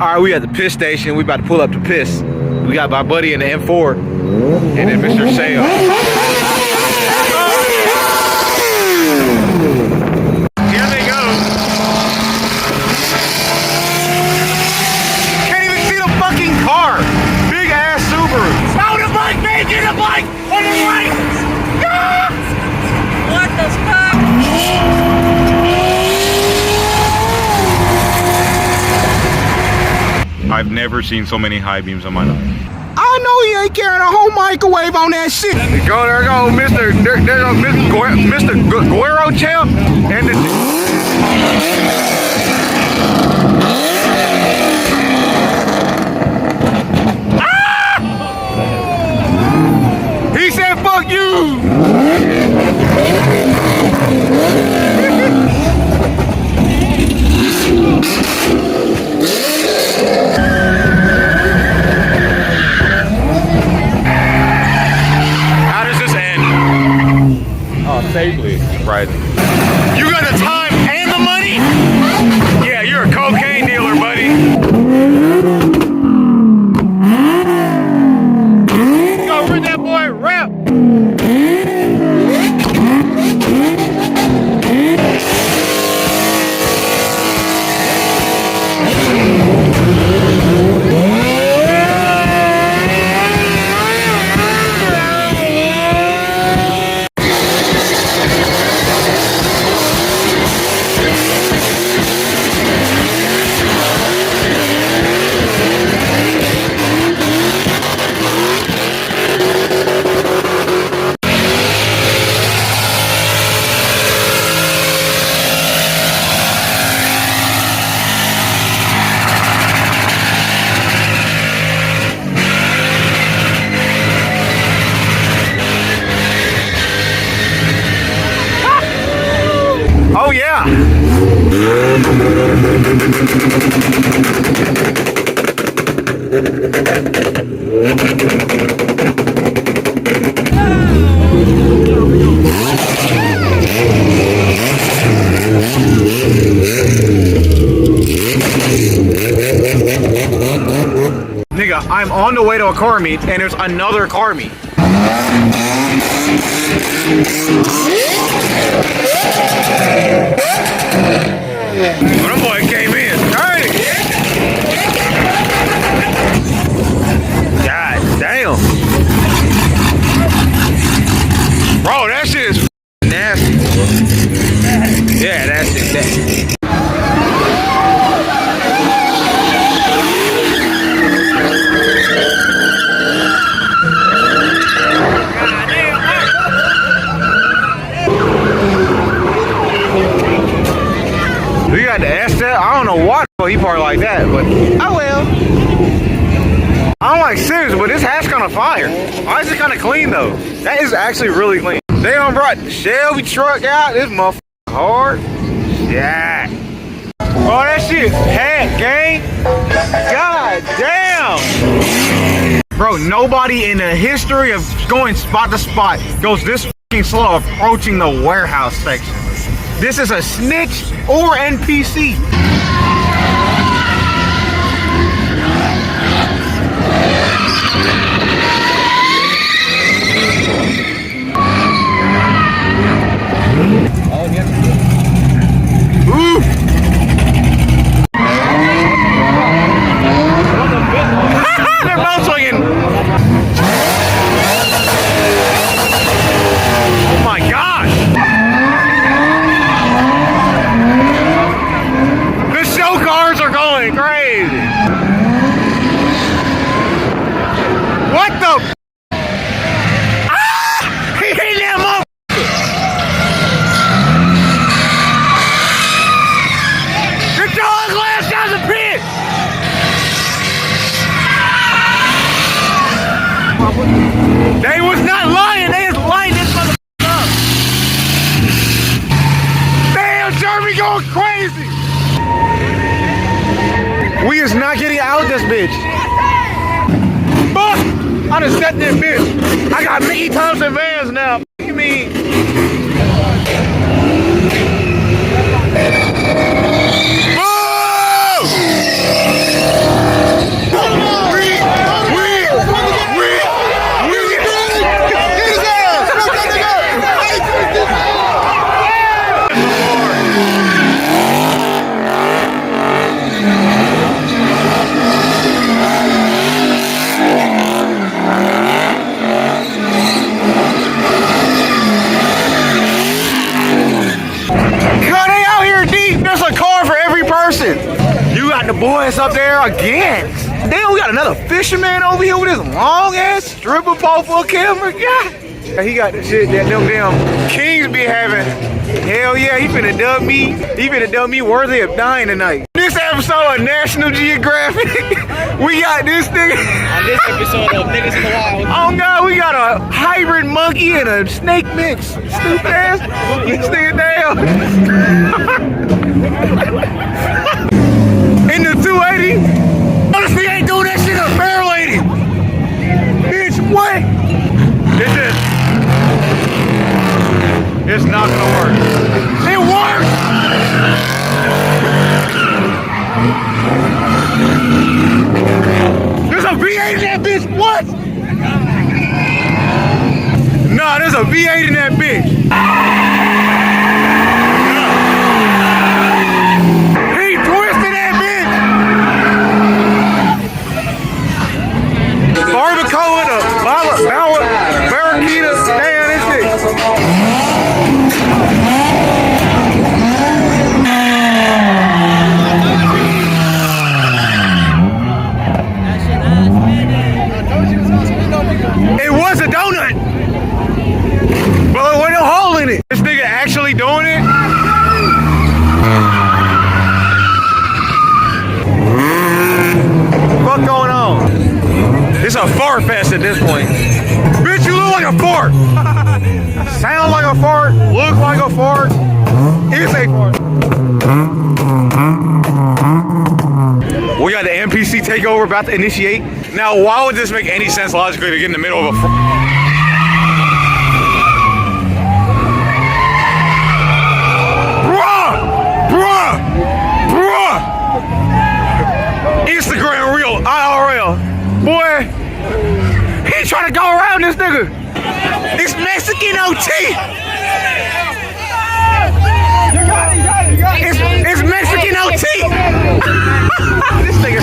All right, we at the piss station. We about to pull up to piss. We got my buddy in the M4 and then Mr. Sale. Here they go. Can't even see the fucking car. Big ass Subaru. Stop the bike, man! Get the bike on the right. Ah! What the fuck? I've never seen so many high beams on my life. I know he ain't carrying a whole microwave on that shit. There go, Mr. Guero champ and the. Ah! He said, "Fuck you." Safely, right? You got the time and the money? Yeah, you're a cocaine dealer, buddy. Go rid that boy, rap. Oh yeah! Nigga, I'm on the way to a car meet and there's another car meet. That boy came in. Hey! God damn. Bro, that shit is nasty. Yeah, that's it. We got to ask that. I don't know why he parked like that, but I will. I'm like serious, but this hat's kind of fire. Why is it kind of clean though? That is actually really clean. They done brought the Shelby truck out. This motherfucker hard. Yeah. Bro, that shit hat, gang. God damn. Bro, nobody in the history of going spot to spot goes this fucking slow approaching the warehouse section. This is a snitch or NPC. Ooh. They're both swinging. Oh my gosh. The show cars are going crazy. What the? Ah! He hit that motherfucker. Get your ugly ass out of the pit. They was not lying. They was lining this motherfucker up. Damn, Jeremy going crazy. We is not getting out of this bitch. Fuck! I done set this bitch. I got Mickey Thompson vans now. You mean? Move! boys up there again. Then we got another fisherman over here with his long ass stripper pole for a camera. God. He got the shit that them damn kings be having. Hell yeah, he finna dub me. He finna dub me worthy of dying tonight. This episode of National Geographic, we got this nigga. On this episode of Niggas in the Wild. Oh God, we got a hybrid monkey and a snake mix. Stupid ass. This nigga down. In the 280. Honestly, ain't doing that shit a fair lady. Bitch, what? It's not gonna work. It works! There's a V8 in that bitch, what? Nah, there's a V8 in that bitch. He twisted that bitch! Barbacoa, the Barracuda, damn this shit. It was a donut, but there wasn't a hole in it. This nigga actually doing it? What's going on? It's a fart fest at this point. Bitch, you look like a fart. Sound like a fart. Look like a fart. It's a fart. We got the NPC takeover about to initiate. Now, why would this make any sense logically to get in the middle of a... Bruh! Instagram real, IRL. Boy, he trying to go around this nigga. It's Mexican OT. It's Mexican OT. This nigga.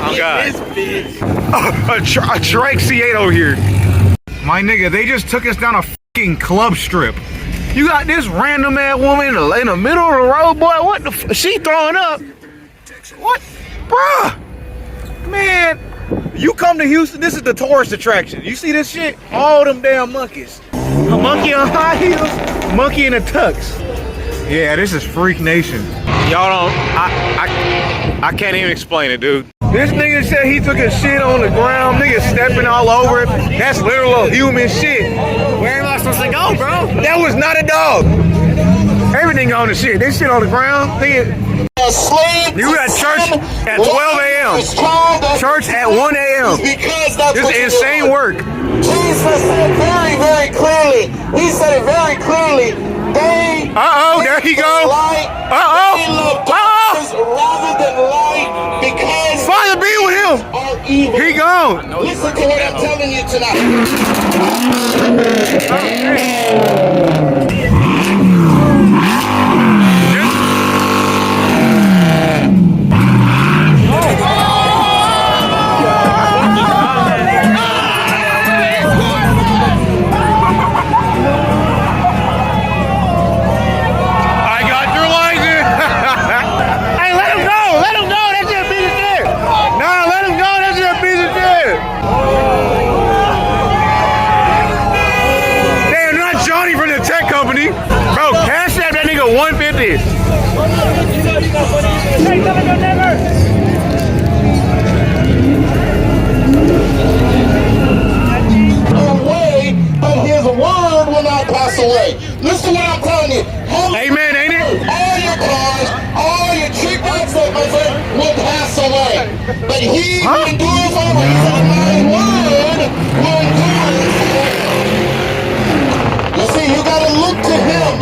Oh God. A Drake C8 over here. My nigga, they just took us down a fucking club strip. You got this random ass woman in the middle of the road, boy. What the she throwing up? What? Bruh. Man, you come to Houston, this is the tourist attraction. You see this shit? All them damn monkeys. A monkey on high heels, monkey in a tux. Yeah, this is Freak Nation. Y'all don't, I can't even explain it, dude. This nigga said he took a shit on the ground, nigga stepping all over it. That's literal human shit. Where am I supposed to go, bro? That was not a dog. Everything on the shit. This shit on the ground. Nigga. You got church at 12 a.m. Church at 1 a.m. This is insane work. Jesus said very, very clearly. He said it very clearly. They there he go. Rather than light because Father be with him. He gone. Listen to what I'm telling you tonight. Bro, cash that nigga 150. Away, but his word will not pass away. Listen to what I'm telling you. Amen, ain't it? All your cars, all your treatments, my friend, will pass away. But he who endures always, and my word will endure. You see, you gotta look to him.